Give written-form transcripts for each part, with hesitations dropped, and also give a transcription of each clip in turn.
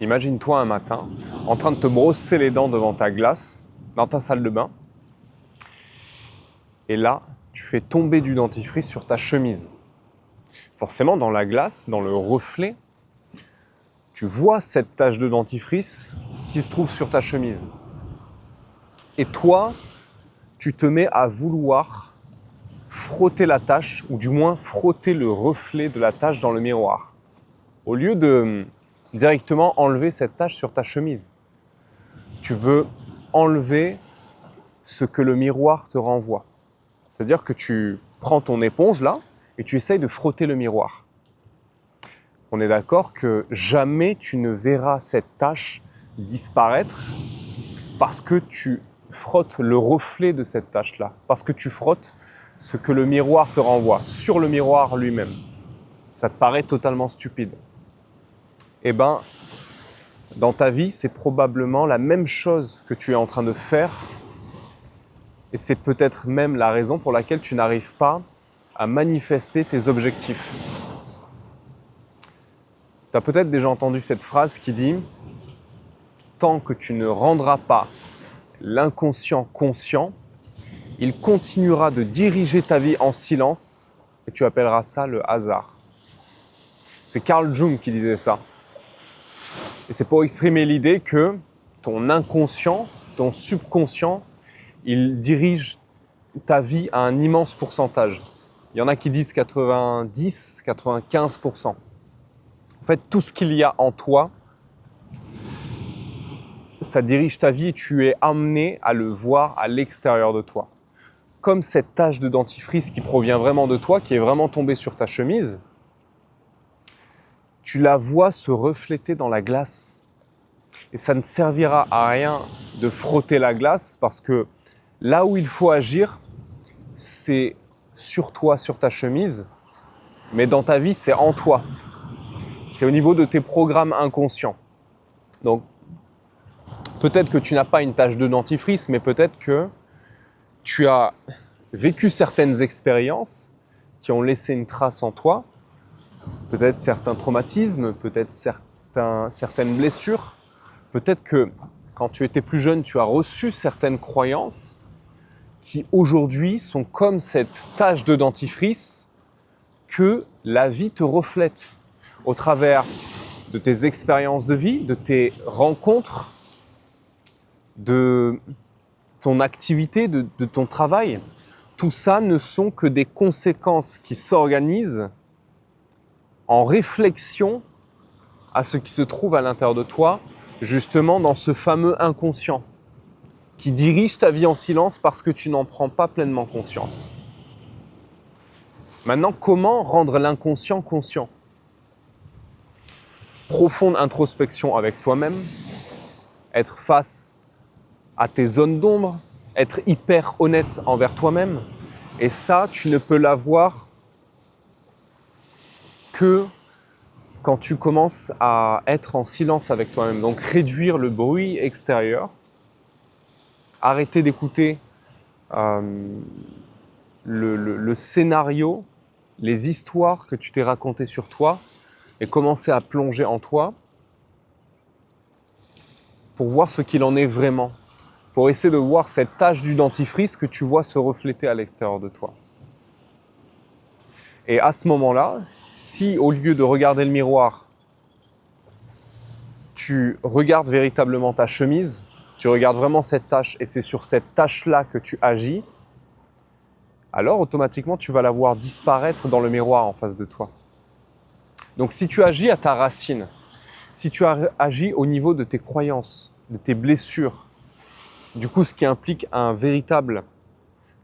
Imagine-toi un matin en train de te brosser les dents devant ta glace, dans ta salle de bain. Et là, tu fais tomber du dentifrice sur ta chemise. Forcément, dans la glace, dans le reflet, tu vois cette tache de dentifrice qui se trouve sur ta chemise. Et toi, tu te mets à vouloir frotter la tache, ou du moins frotter le reflet de la tache dans le miroir. Au lieu de directement enlever cette tache sur ta chemise, tu veux enlever ce que le miroir te renvoie. C'est-à-dire que tu prends ton éponge là et tu essayes de frotter le miroir. On est d'accord que jamais tu ne verras cette tache disparaître parce que tu frottes le reflet de cette tache-là, parce que tu frottes ce que le miroir te renvoie, sur le miroir lui-même. Ça te paraît totalement stupide. Eh bien, dans ta vie, c'est probablement la même chose que tu es en train de faire, et c'est peut-être même la raison pour laquelle tu n'arrives pas à manifester tes objectifs. Tu as peut-être déjà entendu cette phrase qui dit « Tant que tu ne rendras pas l'inconscient conscient, il continuera de diriger ta vie en silence et tu appelleras ça le hasard. » C'est Carl Jung qui disait ça. Et c'est pour exprimer l'idée que ton inconscient, ton subconscient, il dirige ta vie à un immense pourcentage. Il y en a qui disent 90, 95%. En fait, tout ce qu'il y a en toi, ça dirige ta vie et tu es amené à le voir à l'extérieur de toi. Comme cette tache de dentifrice qui provient vraiment de toi, qui est vraiment tombée sur ta chemise, tu la vois se refléter dans la glace. Et ça ne servira à rien de frotter la glace parce que là où il faut agir, c'est sur toi, sur ta chemise, mais dans ta vie, c'est en toi. C'est au niveau de tes programmes inconscients. Donc, peut-être que tu n'as pas une tache de dentifrice, mais peut-être que tu as vécu certaines expériences qui ont laissé une trace en toi, peut-être certains traumatismes, peut-être certaines blessures, peut-être que quand tu étais plus jeune, tu as reçu certaines croyances qui aujourd'hui sont comme cette tache de dentifrice que la vie te reflète au travers de tes expériences de vie, de tes rencontres, de ton activité, de ton travail. Tout ça ne sont que des conséquences qui s'organisent en réflexion à ce qui se trouve à l'intérieur de toi, justement dans ce fameux inconscient qui dirige ta vie en silence parce que tu n'en prends pas pleinement conscience. Maintenant, comment rendre l'inconscient conscient ? Profonde introspection avec toi-même, être face à tes zones d'ombre, être hyper honnête envers toi-même. Et ça, tu ne peux l'avoir que quand tu commences à être en silence avec toi-même. Donc réduire le bruit extérieur, arrêter d'écouter le scénario, les histoires que tu t'es racontées sur toi et commencer à plonger en toi pour voir ce qu'il en est vraiment, pour essayer de voir cette tache du dentifrice que tu vois se refléter à l'extérieur de toi. Et à ce moment-là, si au lieu de regarder le miroir, tu regardes véritablement ta chemise, tu regardes vraiment cette tache et c'est sur cette tache-là que tu agis, alors automatiquement tu vas la voir disparaître dans le miroir en face de toi. Donc si tu agis à ta racine, si tu agis au niveau de tes croyances, de tes blessures, du coup ce qui implique un véritable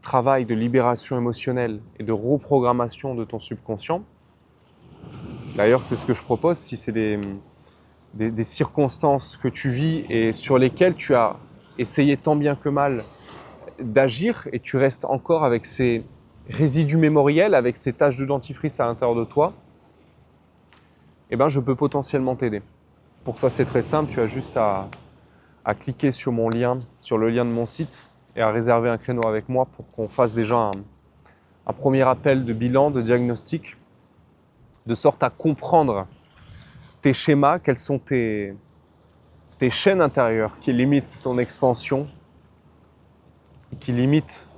travail de libération émotionnelle et de reprogrammation de ton subconscient. D'ailleurs, c'est ce que je propose si c'est des circonstances que tu vis et sur lesquelles tu as essayé tant bien que mal d'agir et tu restes encore avec ces résidus mémoriels, avec ces taches de dentifrice à l'intérieur de toi, eh ben, je peux potentiellement t'aider. Pour ça, c'est très simple, tu as juste à cliquer sur mon lien, sur le lien de mon site et à réserver un créneau avec moi pour qu'on fasse déjà un premier appel de bilan, de diagnostic, de sorte à comprendre tes schémas, quels sont tes tes chaînes intérieures qui limitent ton expansion et qui limitent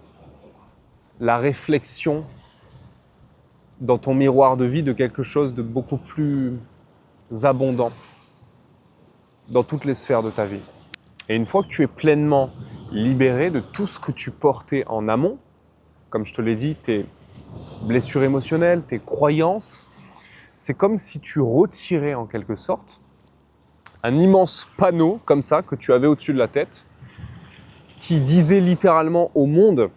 la réflexion dans ton miroir de vie de quelque chose de beaucoup plus abondant dans toutes les sphères de ta vie. Et une fois que tu es pleinement libéré de tout ce que tu portais en amont, comme je te l'ai dit, tes blessures émotionnelles, tes croyances, c'est comme si tu retirais en quelque sorte un immense panneau comme ça que tu avais au-dessus de la tête qui disait littéralement au monde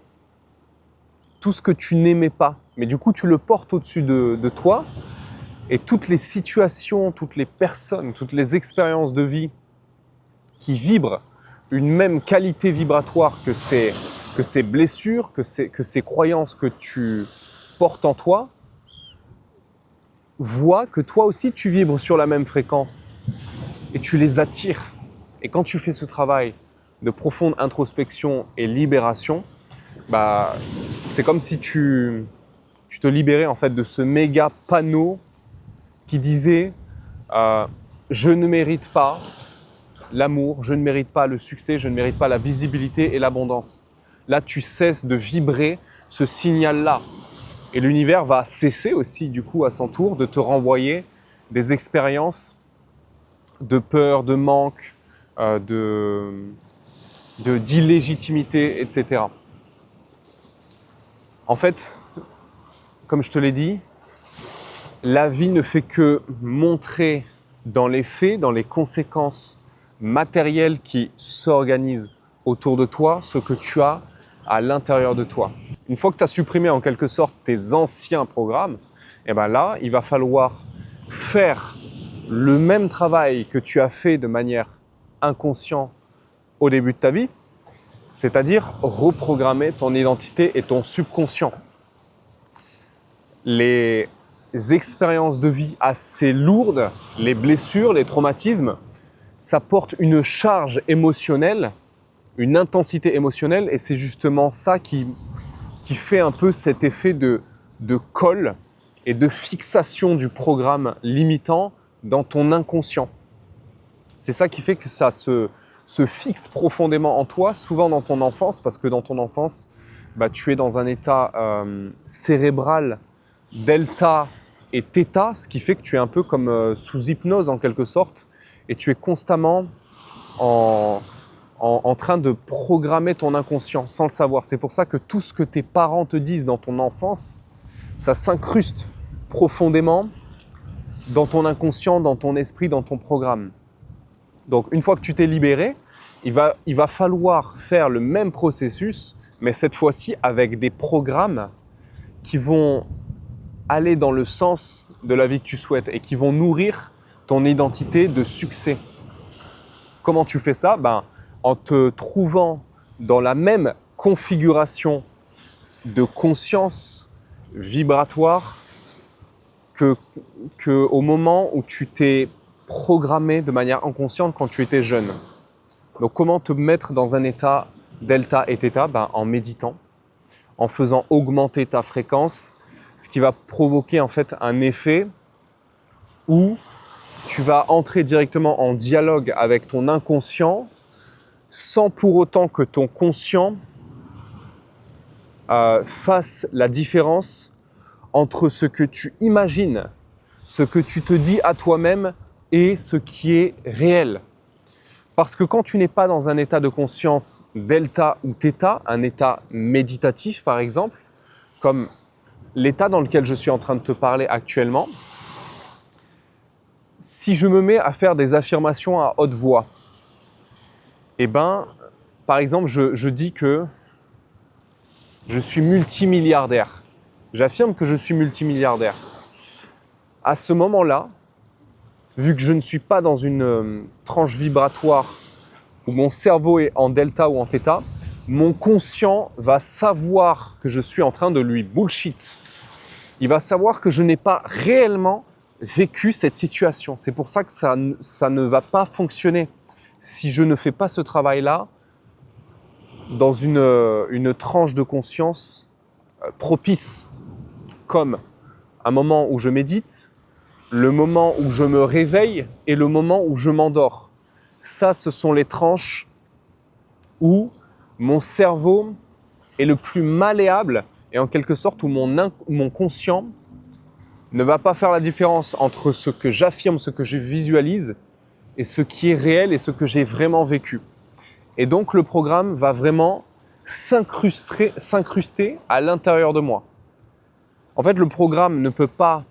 tout ce que tu n'aimais pas. Mais du coup, tu le portes au-dessus de toi et toutes les situations, toutes les personnes, toutes les expériences de vie qui vibrent une même qualité vibratoire que ces blessures, que ces croyances que tu portes en toi, voient que toi aussi tu vibres sur la même fréquence et tu les attires. Et quand tu fais ce travail de profonde introspection et libération, c'est comme si tu te libérais en fait de ce méga panneau qui disait je ne mérite pas l'amour, je ne mérite pas le succès, je ne mérite pas la visibilité et l'abondance. Là, tu cesses de vibrer ce signal-là. Et l'univers va cesser aussi, du coup, à son tour, de te renvoyer des expériences de peur, de manque, d'illégitimité, etc. En fait, comme je te l'ai dit, la vie ne fait que montrer dans les faits, dans les conséquences matérielles qui s'organisent autour de toi, ce que tu as à l'intérieur de toi. Une fois que tu as supprimé en quelque sorte tes anciens programmes, là, il va falloir faire le même travail que tu as fait de manière inconsciente au début de ta vie, c'est-à-dire reprogrammer ton identité et ton subconscient. Les expériences de vie assez lourdes, les blessures, les traumatismes, ça porte une charge émotionnelle, une intensité émotionnelle, et c'est justement ça qui fait un peu cet effet de colle et de fixation du programme limitant dans ton inconscient. C'est ça qui fait que ça se fixe profondément en toi, souvent dans ton enfance, parce que dans ton enfance, tu es dans un état cérébral delta et theta, ce qui fait que tu es un peu comme sous hypnose en quelque sorte, et tu es constamment en train de programmer ton inconscient sans le savoir. C'est pour ça que tout ce que tes parents te disent dans ton enfance, ça s'incruste profondément dans ton inconscient, dans ton esprit, dans ton programme. Donc une fois que tu t'es libéré, il va falloir faire le même processus, mais cette fois-ci avec des programmes qui vont aller dans le sens de la vie que tu souhaites et qui vont nourrir ton identité de succès. Comment tu fais ça ? En te trouvant dans la même configuration de conscience vibratoire que au moment où tu t'es programmé de manière inconsciente quand tu étais jeune. Donc comment te mettre dans un état delta et theta ? En méditant, en faisant augmenter ta fréquence, ce qui va provoquer en fait un effet où tu vas entrer directement en dialogue avec ton inconscient sans pour autant que ton conscient fasse la différence entre ce que tu imagines, ce que tu te dis à toi-même et ce qui est réel. Parce que quand tu n'es pas dans un état de conscience delta ou theta, un état méditatif par exemple, comme l'état dans lequel je suis en train de te parler actuellement, si je me mets à faire des affirmations à haute voix, par exemple, je dis que je suis multimilliardaire. J'affirme que je suis multimilliardaire. À ce moment-là, vu que je ne suis pas dans une tranche vibratoire où mon cerveau est en delta ou en theta, mon conscient va savoir que je suis en train de lui bullshit. Il va savoir que je n'ai pas réellement vécu cette situation. C'est pour ça que ça ne va pas fonctionner si je ne fais pas ce travail-là dans une tranche de conscience propice, comme un moment où je médite, le moment où je me réveille et le moment où je m'endors. Ça, ce sont les tranches où mon cerveau est le plus malléable et en quelque sorte où mon conscient ne va pas faire la différence entre ce que j'affirme, ce que je visualise et ce qui est réel et ce que j'ai vraiment vécu. Et donc le programme va vraiment s'incruster à l'intérieur de moi. En fait, le programme ne peut pas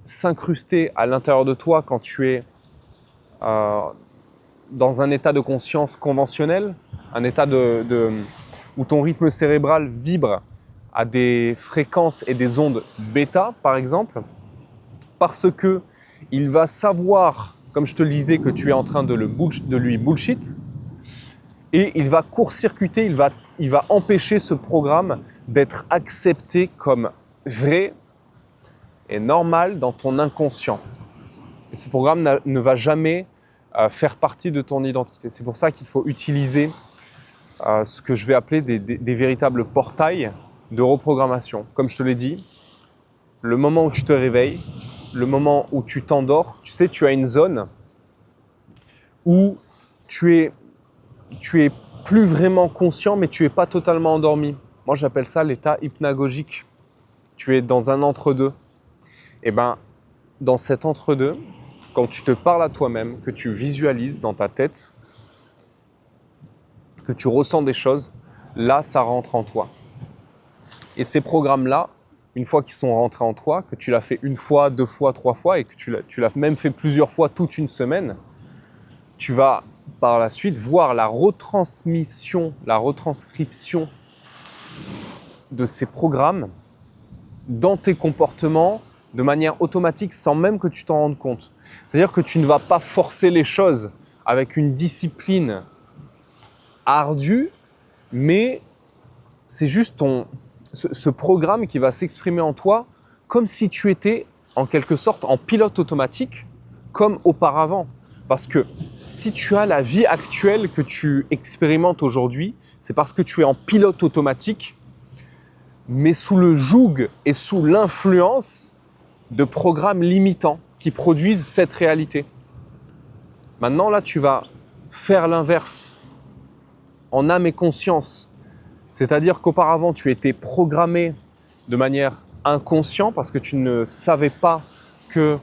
s'incruster à l'intérieur de toi quand tu es dans un état de conscience conventionnel, un état où ton rythme cérébral vibre à des fréquences et des ondes bêta, par exemple, parce que il va savoir, comme je te le disais, que tu es en train de lui bullshit, et il va court-circuiter, il va empêcher ce programme d'être accepté comme vrai et normal dans ton inconscient. Et ce programme ne va jamais faire partie de ton identité. C'est pour ça qu'il faut utiliser ce que je vais appeler des véritables portails de reprogrammation. Comme je te l'ai dit, le moment où tu te réveilles, le moment où tu t'endors, tu sais, tu as une zone où tu es plus vraiment conscient, mais tu n'es pas totalement endormi. Moi, j'appelle ça l'état hypnagogique. Tu es dans un entre-deux. Et bien, dans cet entre-deux, quand tu te parles à toi-même, que tu visualises dans ta tête, que tu ressens des choses, là, ça rentre en toi. Et ces programmes-là, une fois qu'ils sont rentrés en toi, que tu l'as fait une fois, 2 fois, 3 fois, et que tu l'as même fait plusieurs fois toute une semaine, tu vas par la suite voir la retranscription de ces programmes dans tes comportements de manière automatique sans même que tu t'en rendes compte. C'est-à-dire que tu ne vas pas forcer les choses avec une discipline ardue, mais c'est juste ce programme qui va s'exprimer en toi comme si tu étais en quelque sorte en pilote automatique comme auparavant. Parce que si tu as la vie actuelle que tu expérimentes aujourd'hui, c'est parce que tu es en pilote automatique, mais sous le joug et sous l'influence de programmes limitants qui produisent cette réalité. Maintenant, là, tu vas faire l'inverse en âme et conscience. C'est-à-dire qu'auparavant, tu étais programmé de manière inconsciente parce que tu ne savais pas que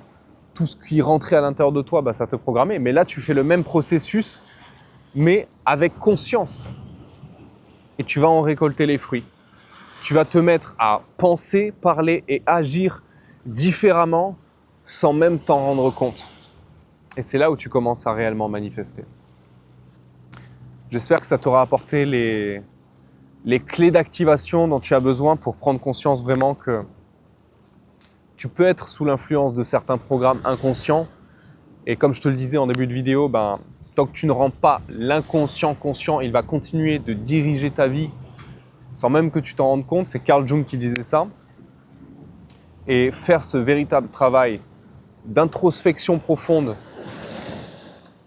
tout ce qui rentrait à l'intérieur de toi, ça te programmait. Mais là, tu fais le même processus, mais avec conscience. Et tu vas en récolter les fruits. Tu vas te mettre à penser, parler et agir différemment sans même t'en rendre compte. Et c'est là où tu commences à réellement manifester. J'espère que ça t'aura apporté les clés d'activation dont tu as besoin pour prendre conscience vraiment que tu peux être sous l'influence de certains programmes inconscients. Et comme je te le disais en début de vidéo, tant que tu ne rends pas l'inconscient conscient, il va continuer de diriger ta vie sans même que tu t'en rendes compte. C'est Carl Jung qui disait ça. Et faire ce véritable travail d'introspection profonde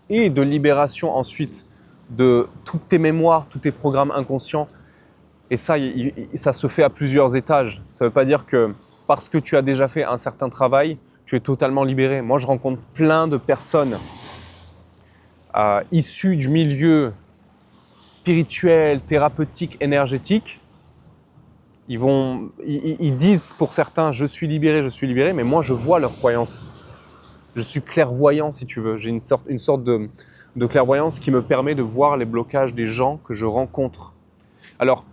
et de libération ensuite de toutes tes mémoires, tous tes programmes inconscients. Et ça se fait à plusieurs étages. Ça ne veut pas dire que parce que tu as déjà fait un certain travail, tu es totalement libéré. Moi, je rencontre plein de personnes issues du milieu spirituel, thérapeutique, énergétique. Ils disent pour certains, je suis libéré, mais moi, je vois leurs croyances. Je suis clairvoyant, si tu veux. J'ai une sorte de clairvoyance qui me permet de voir les blocages des gens que je rencontre. Alors,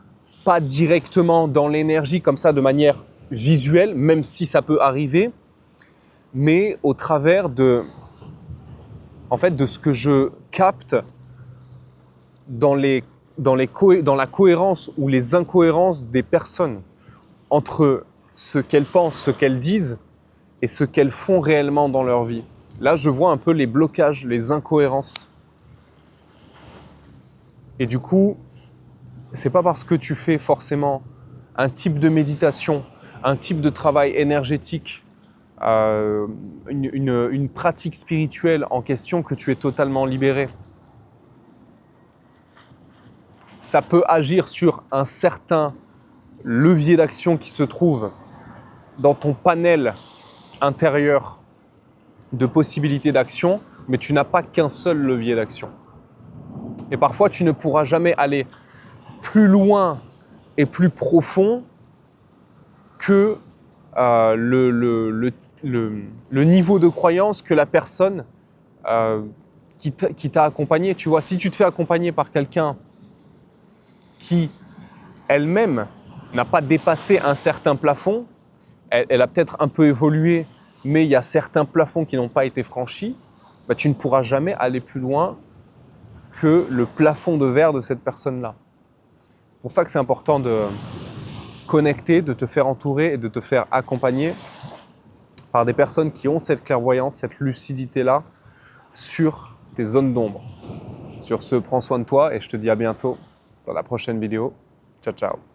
pas directement dans l'énergie comme ça, de manière visuelle, même si ça peut arriver, mais au travers de ce que je capte dans la cohérence ou les incohérences des personnes entre ce qu'elles pensent, ce qu'elles disent et ce qu'elles font réellement dans leur vie. Là, je vois un peu les blocages, les incohérences. Et du coup, c'est pas parce que tu fais forcément un type de méditation, un type de travail énergétique, une pratique spirituelle en question que tu es totalement libéré. Ça peut agir sur un certain levier d'action qui se trouve dans ton panel intérieur de possibilités d'action mais tu n'as pas qu'un seul levier d'action. Et parfois, tu ne pourras jamais aller plus loin et plus profond que le niveau de croyance que la personne qui t'a accompagné. Tu vois, si tu te fais accompagner par quelqu'un qui, elle-même, n'a pas dépassé un certain plafond, elle a peut-être un peu évolué, mais il y a certains plafonds qui n'ont pas été franchis, bah, tu ne pourras jamais aller plus loin que le plafond de verre de cette personne-là. C'est pour ça que c'est important de connecter, de te faire entourer et de te faire accompagner par des personnes qui ont cette clairvoyance, cette lucidité-là sur tes zones d'ombre. Sur ce, prends soin de toi et je te dis à bientôt dans la prochaine vidéo. Ciao, ciao.